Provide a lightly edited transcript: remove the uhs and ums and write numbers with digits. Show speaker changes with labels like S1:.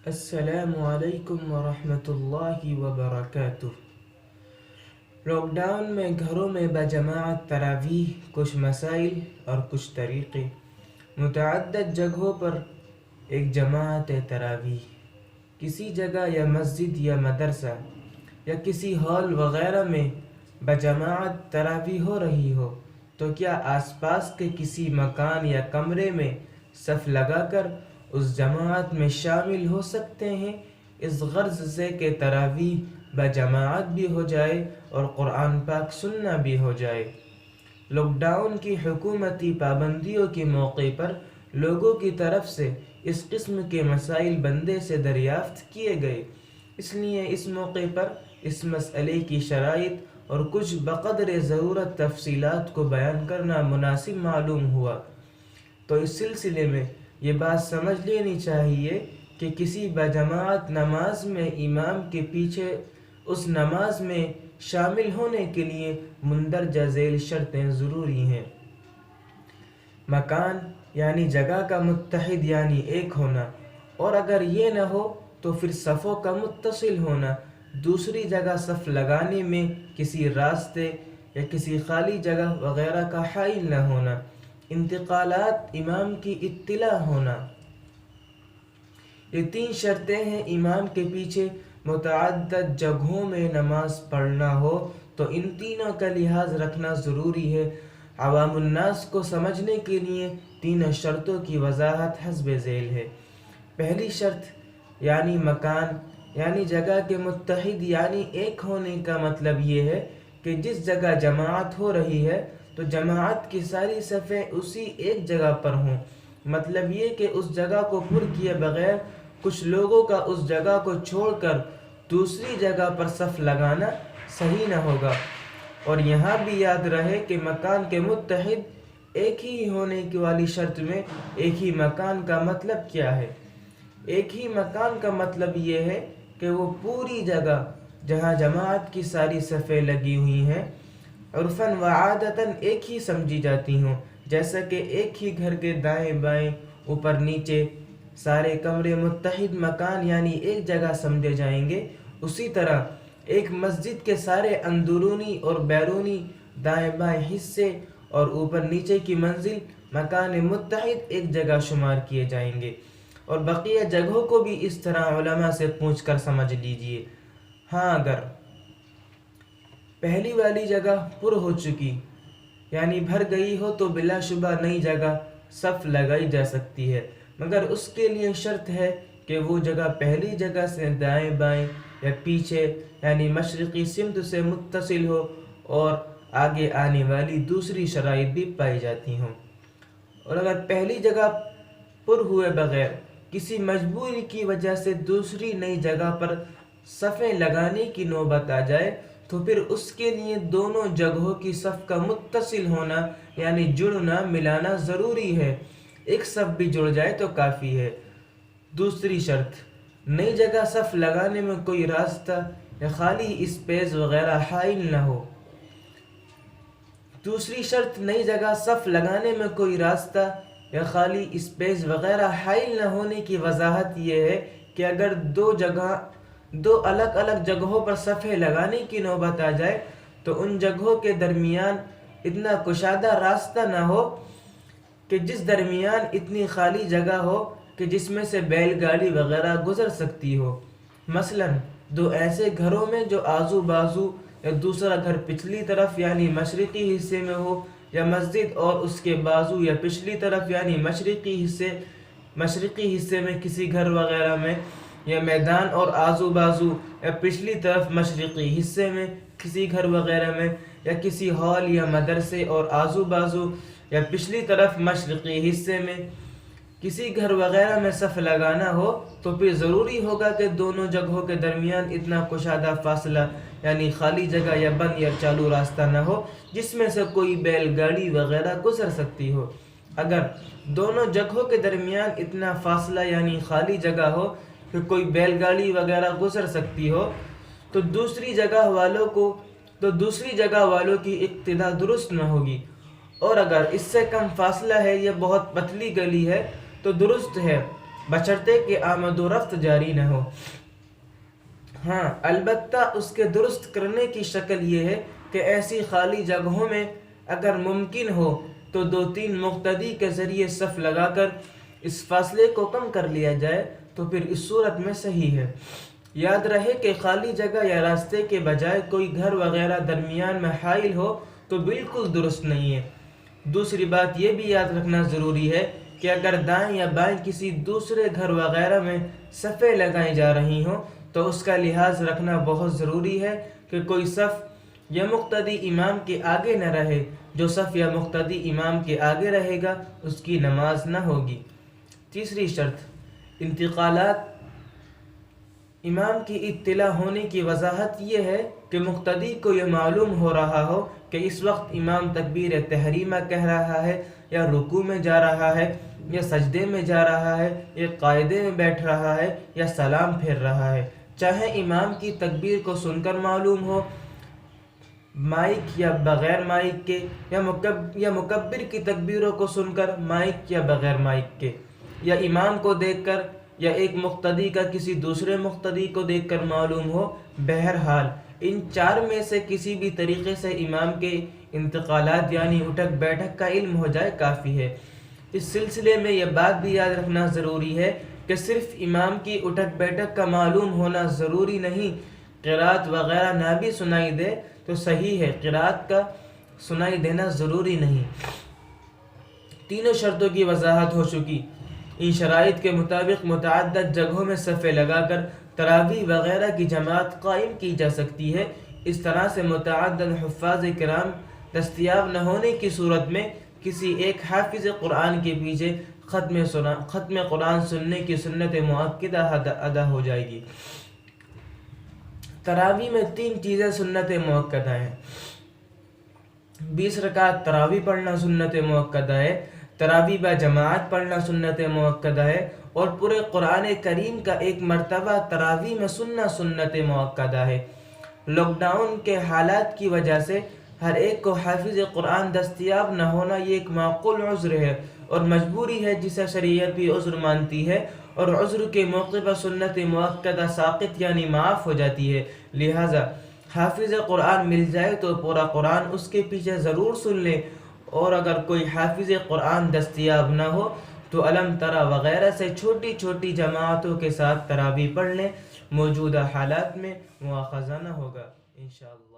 S1: السلام علیکم ورحمۃ اللہ وبرکاتہ۔ لاک ڈاؤن میں گھروں میں بجماعت تراویح، کچھ مسائل اور کچھ طریقے۔ متعدد جگہوں پر ایک جماعت تراویح، کسی جگہ یا مسجد یا مدرسہ یا کسی ہال وغیرہ میں بجماعت تراویح ہو رہی ہو تو کیا آس پاس کے کسی مکان یا کمرے میں صف لگا کر اس جماعت میں شامل ہو سکتے ہیں، اس غرض سے کہ تراویح بجماعت بھی ہو جائے اور قرآن پاک سننا بھی ہو جائے۔ لاک ڈاؤن کی حکومتی پابندیوں کے موقع پر لوگوں کی طرف سے اس قسم کے مسائل بندے سے دریافت کیے گئے، اس لیے اس موقع پر اس مسئلے کی شرائط اور کچھ بقدر ضرورت تفصیلات کو بیان کرنا مناسب معلوم ہوا۔ تو اس سلسلے میں یہ بات سمجھ لینی چاہیے کہ کسی بجماعت نماز میں امام کے پیچھے اس نماز میں شامل ہونے کے لیے مندرجہ ذیل شرطیں ضروری ہیں۔ مکان یعنی جگہ کا متحد یعنی ایک ہونا، اور اگر یہ نہ ہو تو پھر صفوں کا متصل ہونا، دوسری جگہ صف لگانے میں کسی راستے یا کسی خالی جگہ وغیرہ کا حائل نہ ہونا، انتقالات امام کی اطلاع ہونا۔ یہ 3 شرطیں ہیں۔ امام کے پیچھے متعدد جگہوں میں نماز پڑھنا ہو تو ان تینوں کا لحاظ رکھنا ضروری ہے۔ عوام الناس کو سمجھنے کے لیے 3 شرطوں کی وضاحت حسب ذیل ہے۔ پہلی شرط یعنی مکان یعنی جگہ کے متحد یعنی ایک ہونے کا مطلب یہ ہے کہ جس جگہ جماعت ہو رہی ہے تو جماعت کی ساری صفیں اسی ایک جگہ پر ہوں۔ مطلب یہ کہ اس جگہ کو پر کیے بغیر کچھ لوگوں کا اس جگہ کو چھوڑ کر دوسری جگہ پر صف لگانا صحیح نہ ہوگا۔ اور یہاں بھی یاد رہے کہ مکان کے متحد ایک ہی ہونے کی والی شرط میں ایک ہی مکان کا مطلب کیا ہے؟ ایک ہی مکان کا مطلب یہ ہے کہ وہ پوری جگہ جہاں جماعت کی ساری صفیں لگی ہوئی ہیں عرفاً و عادتاً ایک ہی سمجھی جاتی ہوں، جیسا کہ ایک ہی گھر کے دائیں بائیں اوپر نیچے سارے کمرے متحد مکان یعنی ایک جگہ سمجھے جائیں گے، اسی طرح ایک مسجد کے سارے اندرونی اور بیرونی دائیں بائیں حصے اور اوپر نیچے کی منزل مکان متحد ایک جگہ شمار کیے جائیں گے، اور بقیہ جگہوں کو بھی اس طرح علماء سے پوچھ کر سمجھ لیجئے۔ ہاں اگر پہلی والی جگہ پر ہو چکی یعنی بھر گئی ہو تو بلا شبہ نئی جگہ صف لگائی جا سکتی ہے، مگر اس کے لیے شرط ہے کہ وہ جگہ پہلی جگہ سے دائیں بائیں یا پیچھے یعنی مشرقی سمت سے متصل ہو، اور آگے آنے والی دوسری شرائط بھی پائی جاتی ہوں۔ اور اگر پہلی جگہ پر ہوئے بغیر کسی مجبوری کی وجہ سے دوسری نئی جگہ پر صفیں لگانے کی نوبت آ جائے تو پھر اس کے لیے دونوں جگہوں کی صف کا متصل ہونا یعنی جڑنا ملانا ضروری ہے، ایک صف بھی جڑ جائے تو کافی ہے۔ دوسری شرط، نئی جگہ صف لگانے میں کوئی راستہ یا خالی اسپیس وغیرہ حائل نہ ہو۔ دوسری شرط، نئی جگہ صف لگانے میں کوئی راستہ یا خالی اسپیس وغیرہ حائل نہ ہونے کی وضاحت یہ ہے کہ اگر دو الگ الگ جگہوں پر صفیں لگانے کی نوبت آ جائے تو ان جگہوں کے درمیان اتنا کشادہ راستہ نہ ہو کہ جس درمیان اتنی خالی جگہ ہو کہ جس میں سے بیل گاڑی وغیرہ گزر سکتی ہو۔ مثلا 2 ایسے گھروں میں جو آزو بازو یا دوسرا گھر پچھلی طرف یعنی مشرقی حصے میں ہو، یا مسجد اور اس کے بازو یا پچھلی طرف یعنی مشرقی حصے میں کسی گھر وغیرہ میں، یا میدان اور آزو بازو یا پچھلی طرف مشرقی حصے میں کسی گھر وغیرہ میں، یا کسی ہال یا مدرسے اور آزو بازو یا پچھلی طرف مشرقی حصے میں کسی گھر وغیرہ میں صف لگانا ہو تو پھر ضروری ہوگا کہ دونوں جگہوں کے درمیان اتنا کشادہ فاصلہ یعنی خالی جگہ یا بند یا چالو راستہ نہ ہو جس میں سے کوئی بیل گاڑی وغیرہ گزر سکتی ہو۔ اگر دونوں جگہوں کے درمیان اتنا فاصلہ یعنی خالی جگہ ہو کہ کوئی بیل گاڑی وغیرہ گزر سکتی ہو تو دوسری جگہ والوں کی اقتدا درست نہ ہوگی، اور اگر اس سے کم فاصلہ ہے یا بہت پتلی گلی ہے تو درست ہے، بشرطے کہ آمد و رفت جاری نہ ہو۔ ہاں البتہ اس کے درست کرنے کی شکل یہ ہے کہ ایسی خالی جگہوں میں اگر ممکن ہو تو 2-3 مقتدی کے ذریعے صف لگا کر اس فاصلے کو کم کر لیا جائے تو پھر اس صورت میں صحیح ہے۔ یاد رہے کہ خالی جگہ یا راستے کے بجائے کوئی گھر وغیرہ درمیان میں حائل ہو تو بالکل درست نہیں ہے۔ دوسری بات یہ بھی یاد رکھنا ضروری ہے کہ اگر دائیں یا بائیں کسی دوسرے گھر وغیرہ میں صفیں لگائی جا رہی ہوں تو اس کا لحاظ رکھنا بہت ضروری ہے کہ کوئی صف یا مقتدی امام کے آگے نہ رہے۔ جو صف یا مقتدی امام کے آگے رہے گا اس کی نماز نہ ہوگی۔ تیسری شرط، انتقالات۔ امام کی اطلاع ہونے کی وضاحت یہ ہے کہ مقتدی کو یہ معلوم ہو رہا ہو کہ اس وقت امام تکبیر تحریمہ کہہ رہا ہے یا رکوع میں جا رہا ہے یا سجدے میں جا رہا ہے یا قاعدے میں بیٹھ رہا ہے یا سلام پھیر رہا ہے، چاہے امام کی تکبیر کو سن کر معلوم ہو مائک یا بغیر مائک کے، یا مکبر کی تکبیروں کو سن کر مائک یا بغیر مائک کے، یا امام کو دیکھ کر یا ایک مقتدی کا کسی دوسرے مقتدی کو دیکھ کر معلوم ہو۔ بہرحال ان 4 میں سے کسی بھی طریقے سے امام کے انتقالات یعنی اٹھک بیٹھک کا علم ہو جائے کافی ہے۔ اس سلسلے میں یہ بات بھی یاد رکھنا ضروری ہے کہ صرف امام کی اٹھک بیٹھک کا معلوم ہونا ضروری نہیں، قرات وغیرہ نہ بھی سنائی دے تو صحیح ہے، قرات کا سنائی دینا ضروری نہیں۔ تینوں شرطوں کی وضاحت ہو چکی۔ ان شرائط کے مطابق متعدد جگہوں میں صفیں لگا کر تراویح وغیرہ کی جماعت قائم کی جا سکتی ہے۔ اس طرح سے متعدد حفاظ کرام دستیاب نہ ہونے کی صورت میں کسی ایک حافظ قرآن کے پیچھے ختم قرآن سننے کی سنت مؤکدہ ادا ہو جائے گی۔ تراویح میں 3 چیزیں سنت مؤکدہ ہیں۔ 20 رکعت تراویح پڑھنا سنت مؤکدہ ہے، تراویح با جماعت پڑھنا سنت مؤکدہ ہے، اور پورے قرآن کریم کا ایک مرتبہ تراویح میں سننا سنت مؤکدہ ہے۔ لاک ڈاؤن کے حالات کی وجہ سے ہر ایک کو حافظ قرآن دستیاب نہ ہونا یہ ایک معقول عذر ہے اور مجبوری ہے جسے شریعت بھی عذر مانتی ہے، اور عذر کے موقع پر سنت مؤکدہ ساقط یعنی معاف ہو جاتی ہے۔ لہٰذا حافظ قرآن مل جائے تو پورا قرآن اس کے پیچھے ضرور سن لے، اور اگر کوئی حافظ قرآن دستیاب نہ ہو تو علم ترا وغیرہ سے چھوٹی چھوٹی جماعتوں کے ساتھ تراویح پڑھ لیں۔ موجودہ حالات میں مواخذہ نہ ہوگا انشاءاللہ۔